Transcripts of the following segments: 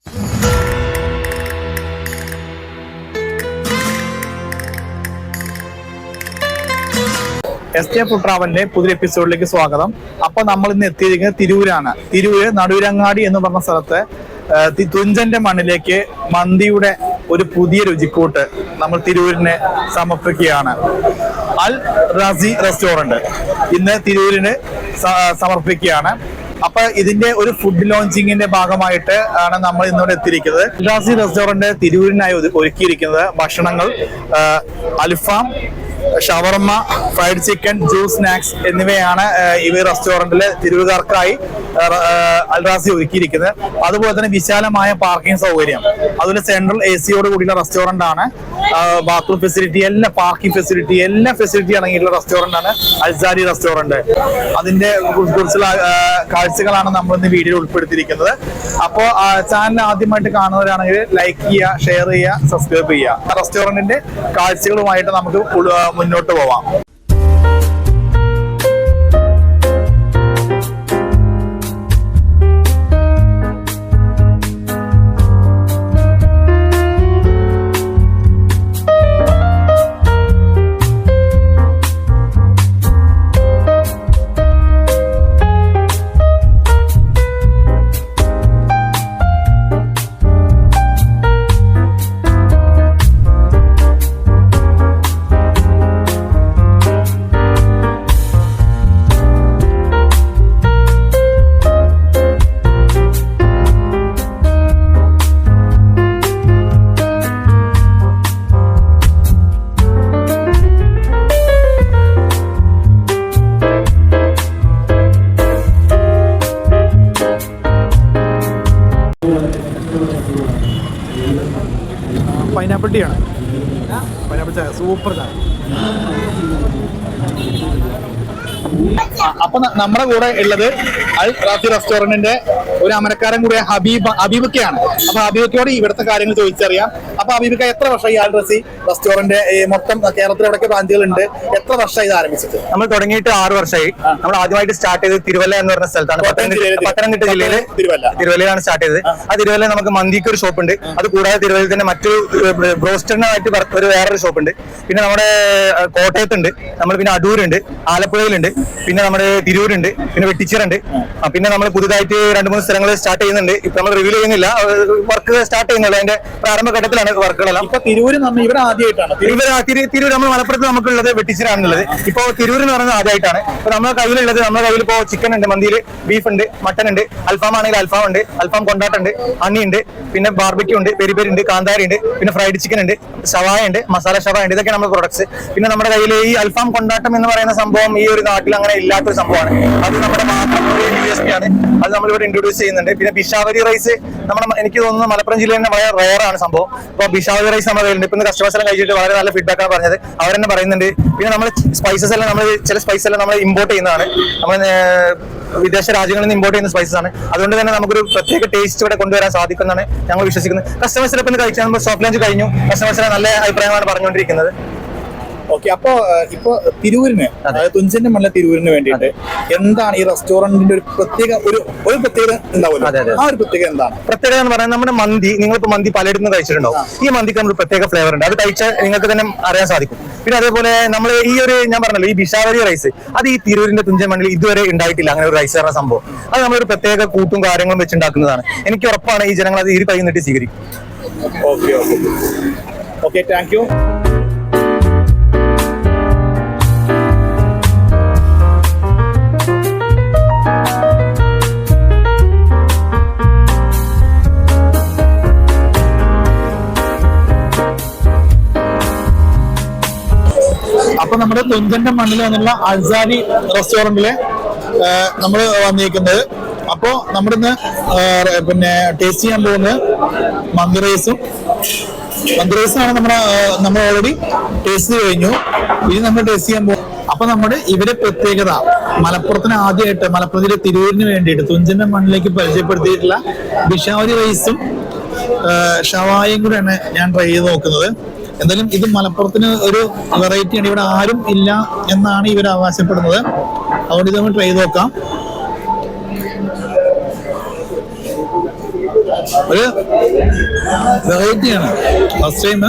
SJ food ട്രാവലിന്റെ പുതിയ എപ്പിസോഡിലേക്ക് സ്വാഗതം. അപ്പൊ നമ്മൾ ഇന്ന് എത്തിയിരിക്കുന്നത് തിരൂരാണ്. തിരൂര് നടുവിലങ്ങാടി എന്ന് പറഞ്ഞ സ്ഥലത്ത് തുഞ്ചന്റെ മണ്ണിലേക്ക് മന്തിയുടെ ഒരു പുതിയ രുചിക്കൂട്ട് നമ്മൾ തിരൂരിന് സമർപ്പിക്കുകയാണ്. അൽ റാസി റെസ്റ്റോറന്റ് ഇന്ന് തിരൂരിന് സമർപ്പിക്കുകയാണ്. അപ്പൊ ഇതിന്റെ ഒരു ഫുഡ് ലോഞ്ചിങ്ങിന്റെ ഭാഗമായിട്ട് ആണ് നമ്മൾ ഇന്നിവിടെ എത്തിയിരിക്കുന്നത്. അൽ റാസി റെസ്റ്റോറന്റ് തിരൂരിനായി ഒരുക്കിയിരിക്കുന്നത് ഭക്ഷണങ്ങൾ അൽഫാം, ഷവർമ, ഫ്രൈഡ് ചിക്കൻ, ജ്യൂസ്, സ്നാക്സ് എന്നിവയാണ് ഈ റെസ്റ്റോറന്റില് തിരൂരുകാർക്കായി അൽ റാസി ഒരുക്കിയിരിക്കുന്നത്. അതുപോലെ തന്നെ വിശാലമായ പാർക്കിംഗ് സൗകര്യം, അതുപോലെ സെൻട്രൽ AC-യോട് കൂടിയുള്ള റെസ്റ്റോറന്റ് ആണ്. ബാത്റൂം ഫെസിലിറ്റി, എല്ലാ പാർക്കിംഗ് ഫെസിലിറ്റി, എല്ലാ ഫെസിലിറ്റി അടങ്ങിയിട്ടുള്ള റെസ്റ്റോറന്റ് ആണ് അൽസാരി റെസ്റ്റോറന്റ്. അതിന്റെ കുറിച്ചുള്ള കാഴ്ചകളാണ് നമ്മൾ ഇന്ന് വീഡിയോയിൽ ഉൾപ്പെടുത്തിയിരിക്കുന്നത്. അപ്പോൾ ചാനൽ ആദ്യമായിട്ട് കാണുന്നവരാണെങ്കിൽ ലൈക്ക് ചെയ്യുക, ഷെയർ ചെയ്യുക, സബ്സ്ക്രൈബ് ചെയ്യുക. റെസ്റ്റോറന്റിന്റെ കാഴ്ചകളുമായിട്ട് നമുക്ക് മുന്നോട്ട് പോവാം. പൈനാപ്പിൾ ടീ ആണ്. പൈനാപ്പിൾ ചായ, സൂപ്പർ ചായ. അപ്പൊ നമ്മുടെ കൂടെ ഉള്ളത് അൽ റാസി റെസ്റ്റോറന്റിന്റെ ഒരു അമരക്കാരൻ കൂടിയ ഹബീബക്കയാണ്. അപ്പൊ ഹബീബക്കയോട് ഇവിടുത്തെ കാര്യങ്ങൾ ചോദിച്ചറിയാം. അപ്പൊ ഹബീബക്ക, എത്ര വർഷമായി അൽ റാസി റെസ്റ്റോറന്റ് മൊത്തം കേരളത്തിൽ എവിടെയൊക്കെ ബ്രാഞ്ചുകളുണ്ട്? എത്ര വർഷമായി ഇത് ആരംഭിച്ചത്? നമ്മൾ തുടങ്ങിയിട്ട് 6 വർഷമായി. നമ്മൾ ആദ്യമായിട്ട് സ്റ്റാർട്ട് ചെയ്തത് തിരുവല്ല എന്ന് പറഞ്ഞ സ്ഥലത്താണ്. പത്തനംതിട്ട ജില്ലയില് തിരുവല്ലയാണ് സ്റ്റാർട്ട് ചെയ്തത്. ആ തിരുവല്ല നമുക്ക് മന്തിക്ക് ഒരു ഷോപ്പ് ഉണ്ട്. അത് കൂടാതെ തിരുവല്ലയിൽ തന്നെ മറ്റൊരു ബ്രോസ്റ്ററിനായിട്ട് വേറൊരു ഷോപ്പ് ഉണ്ട്. പിന്നെ നമ്മുടെ കോട്ടയത്തുണ്ട്, നമ്മൾ പിന്നെ അടൂരുണ്ട്, ആലപ്പുഴയിലുണ്ട്, പിന്നെ നമ്മുടെ തിരൂരുണ്ട്, പിന്നെ വെട്ടിച്ചിറുണ്ട്. പിന്നെ നമ്മൾ പുതുതായിട്ട് 2-3 സ്ഥലങ്ങൾ സ്റ്റാർട്ട് ചെയ്യുന്നുണ്ട്. ഇപ്പൊ നമ്മൾ റിവ്യൂ ചെയ്യുന്നില്ല, വർക്ക് സ്റ്റാർട്ട് ചെയ്യുന്നുള്ളൂ. അതിന്റെ പ്രാരംഭ ഘട്ടത്തിലാണ് വർക്കുകളെല്ലാം. ഇപ്പൊ തിരൂര് ഇവിടെ ആദ്യമായിട്ടാണ്. തിരൂർ നമ്മൾ മലപ്പുറത്ത് നമുക്കുള്ളത് വെട്ടിച്ചിറാണുള്ളത്. ഇപ്പൊ തിരൂർ എന്ന് പറയുന്നത് ആദ്യമായിട്ടാണ്. ഇപ്പൊ നമ്മുടെ കയ്യിലുള്ളത്, നമ്മുടെ കയ്യിൽ ഇപ്പോ ചിക്കൻ ഉണ്ട്, മന്തിയിൽ ബീഫ് ഉണ്ട്, മട്ടൻ ഉണ്ട്, അൽഫാം ആണെങ്കിൽ അൽഫാം ഉണ്ട്, അൽഫാം കൊണ്ടാട്ടുണ്ട്, ഹണി ഉണ്ട്, പിന്നെ ബാർബിക്യൂ ഉണ്ട്, പെരി പെരി ഉണ്ട്, കാന്താരി ഉണ്ട്, പിന്നെ ഫ്രൈഡ് ചിക്കൻ ഉണ്ട്, ഷവായ ഉണ്ട്, മസാല ഷവായ ഉണ്ട്. ഇതൊക്കെ നമ്മുടെ പ്രൊഡക്ട്സ്. പിന്നെ നമ്മുടെ കയ്യിൽ ഈ അൽഫാം കൊണ്ടാട്ടം എന്ന് പറയുന്ന സംഭവം ഈ ഒരു നാട്ടിൽ അങ്ങനെ ഇല്ലാത്തൊരു സംഭവമാണ്. അത് നമ്മുടെ മാത്രം USP ആണ്. അത് നമ്മളിവിടെ ഇൻട്രൊഡ്യൂസ് ചെയ്യുന്നുണ്ട്. പിന്നെ ബിഷാവരി റൈസ് എനിക്ക് തോന്നുന്നു മലപ്പുറം ജില്ലയിൽ തന്നെ വളരെ റയർ ആണ് സംഭവം. അപ്പൊ ബിഷാവരി റൈസ് നമ്മുടെ കയ്യിലുണ്ട്. ഇപ്പൊ കസ്റ്റമേഴ്സ് എല്ലാം കഴിച്ചിട്ട് വളരെ നല്ല ഫീഡ്ബാക്ക് ആണ് പറഞ്ഞത്. അവരെന്നെ പറയുന്നുണ്ട്. പിന്നെ നമ്മൾ സ്പൈസസ് എല്ലാം ചില സ്പൈസസ് എല്ലാം നമ്മൾ ഇമ്പോർട്ട് ചെയ്യുന്നതാണ്. നമ്മൾ വിദേശ രാജ്യങ്ങളിൽ നിന്ന് ഇമ്പോർട്ട് ചെയ്യുന്ന സ്പൈസസ് ആണ്. അതുകൊണ്ട് തന്നെ നമുക്കൊരു പ്രത്യേക ടേസ്റ്റ് ഇവിടെ കൊണ്ടുവരാൻ സാധിക്കുന്നതാണ് ഞങ്ങൾ വിശ്വസിക്കുന്നത്. കസ്റ്റമേഴ്സിനെ പിന്നെ കഴിച്ചാൽ നമ്മൾ സോഫ്റ്റ് ലഞ്ച് കഴിഞ്ഞു. കസ്റ്റമേഴ്സിനെ നല്ല അഭിപ്രായമാണ് പറഞ്ഞുകൊണ്ടിരിക്കുന്നത്. ഓക്കെ, അപ്പൊ ഇപ്പൊ തിരൂരിന്, അതായത് തുഞ്ചന്റെ മണ്ണിലെ തിരൂരിന് വേണ്ടിയിട്ട് എന്താണ് ഈ റെസ്റ്റോറന്റിന്റെ ഒരു പ്രത്യേകത ഉണ്ടാവുമല്ലോ? ആ ഒരു പ്രത്യേകത എന്താണ്? പ്രത്യേകത എന്ന് പറയുന്നത് നമ്മുടെ മന്തി, നിങ്ങളിപ്പോ മന്തി പലയിടത്തും കഴിച്ചിട്ടുണ്ടാവും. ഈ മന്തിക്ക് നമ്മൾ പ്രത്യേക ഫ്ലേവർ ഉണ്ട്. അത് കഴിച്ചാൽ നിങ്ങൾക്ക് തന്നെ അറിയാൻ സാധിക്കും. പിന്നെ അതേപോലെ നമ്മൾ ഈ ഒരു ഞാൻ പറഞ്ഞല്ലോ, ഈ ബിഷാവരി റൈസ്, അത് ഈ തിരൂരിന്റെ തുഞ്ചൻ മണ്ണിൽ ഇതുവരെ ഉണ്ടായിട്ടില്ല. അങ്ങനെ ഒരു റൈസ് പറഞ്ഞ സംഭവം അത് നമ്മളൊരു പ്രത്യേക കൂട്ടും കാര്യങ്ങളും വെച്ചുണ്ടാക്കുന്നതാണ്. എനിക്ക് ഉറപ്പാണ് ഈ ജനങ്ങൾ അത് കൈ നീട്ടി സ്വീകരിക്കും. Okay, thank you. അപ്പൊ നമ്മുടെ തുഞ്ചന്റെ മണ്ണിൽ നിന്നുള്ള അൽസാരി റെസ്റ്റോറന്റില് നമ്മൾ വന്നിരിക്കുന്നത്. അപ്പോ നമ്മളിന്ന് പിന്നെ ടേസ്റ്റ് ചെയ്യാൻ പോകുന്നത് മന്തി റൈസാണ്. നമ്മൾ ഓൾറെഡി ടേസ്റ്റ് കഴിഞ്ഞു. ഇനി നമ്മൾ ടേസ്റ്റ് ചെയ്യാൻ പോകും. അപ്പൊ നമ്മുടെ ഇവരെ പ്രത്യേകത, മലപ്പുറത്തിന് ആദ്യമായിട്ട് മലപ്പുറത്തിലെ തിരൂരിന് വേണ്ടിയിട്ട് തുഞ്ചന്റെ മണ്ണിലേക്ക് പരിചയപ്പെടുത്തിയിട്ടുള്ള ബിഷാവരി റൈസും ഷവായും കൂടെയാണ് ഞാൻ ട്രൈ ചെയ്ത് നോക്കുന്നത്. എന്തായാലും ഇത് മലപ്പുറത്തിന് ഒരു വെറൈറ്റിയാണ്. ഇവിടെ ആരും ഇല്ല എന്നാണ് ഇവർ അവകാശപ്പെടുന്നത്. അതുകൊണ്ട് ഇത് നമ്മൾ ട്രൈ ചെയ്ത് നോക്കാം. ഒരു വെറൈറ്റിയാണ്. ഫസ്റ്റ് ടൈം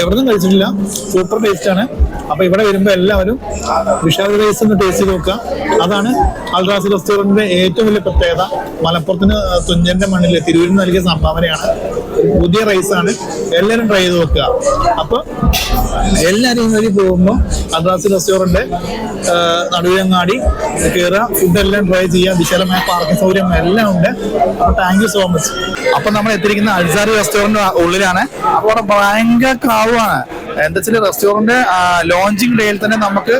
എവിടെയും കഴിച്ചിട്ടില്ല. സൂപ്പർ ടേസ്റ്റ് ആണ്. അപ്പൊ ഇവിടെ വരുമ്പോ എല്ലാവരും വിഷാദ റൈസ് ഒന്ന് ടേസ്റ്റ് ചെയ്ത് നോക്കുക. അതാണ് അൽറാസ് റെസ്റ്റോറന്റിന്റെ ഏറ്റവും വലിയ പ്രത്യേകത. മലപ്പുറത്തിന് തുഞ്ചന്റെ മണ്ണിൽ തിരൂരിന് നൽകിയ സംഭാവനയാണ്. പുതിയ റൈസാണ്. എല്ലാവരും ട്രൈ ചെയ്ത് നോക്കുക. അപ്പൊ എല്ലാവരും ഇന്നലെ പോകുമ്പോൾ അൽറാസ് റെസ്റ്റോറന്റ് നടുവങ്ങാടി കയറുക, ഫുഡെല്ലാം ട്രൈ ചെയ്യുക. വിശാലമായ പാർക്കിംഗ് സൗകര്യം എല്ലാം ഉണ്ട്. അപ്പൊ താങ്ക് യു സോ മച്ച്. അപ്പൊ നമ്മൾ എത്തിയിരിക്കുന്ന അൽസാരി റെസ്റ്റോറന്റ് ഉള്ളിലാണ്. അപ്പൊ അവിടെ ഭയങ്കര ക്രൗഡാണ്. എന്താ വെച്ചാൽ റെസ്റ്റോറന്റ് ലോഞ്ചിങ് ഡേയിൽ തന്നെ നമുക്ക്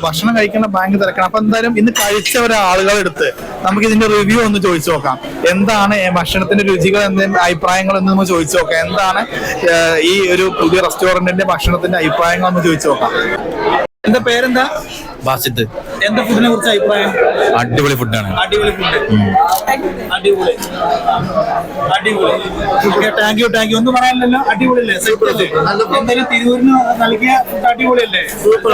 ഭക്ഷണം കഴിക്കുന്ന ഭയങ്കര തിരക്കാണ്. അപ്പൊ എന്തായാലും ഇന്ന് കഴിച്ച ഒരാളുകളെടുത്ത് നമുക്ക് ഇതിന്റെ റിവ്യൂ ഒന്ന് ചോദിച്ചു നോക്കാം. എന്താണ് ഭക്ഷണത്തിന്റെ രുചികൾ, എന്തെങ്കിലും അഭിപ്രായങ്ങൾ എന്ന് നമ്മൾ ചോദിച്ചു നോക്കാം. എന്താണ് ഈ ഒരു പുതിയ റെസ്റ്റോറന്റിന്റെ ഭക്ഷണത്തിന്റെ അഭിപ്രായങ്ങൾ എന്ന് ചോദിച്ചു നോക്കാം. എന്താ പേരെന്താ? ബാസിത്ത്. എന്താ ഫുഡിനെ കുറിച്ച് അഭിപ്രായം? അടിപൊളി ഫുഡാണ്. അടിപൊളി ഫുഡ്. അടിപൊളി അടിപൊളി. Thank you thank you. ഒന്നും പറയാനില്ലല്ലോ. അടിപൊളിയല്ലേ? എന്തായാലും തിരൂരിന് നൽകിയ ഫുഡ് അടിപൊളിയല്ലേ? സൂപ്പർ.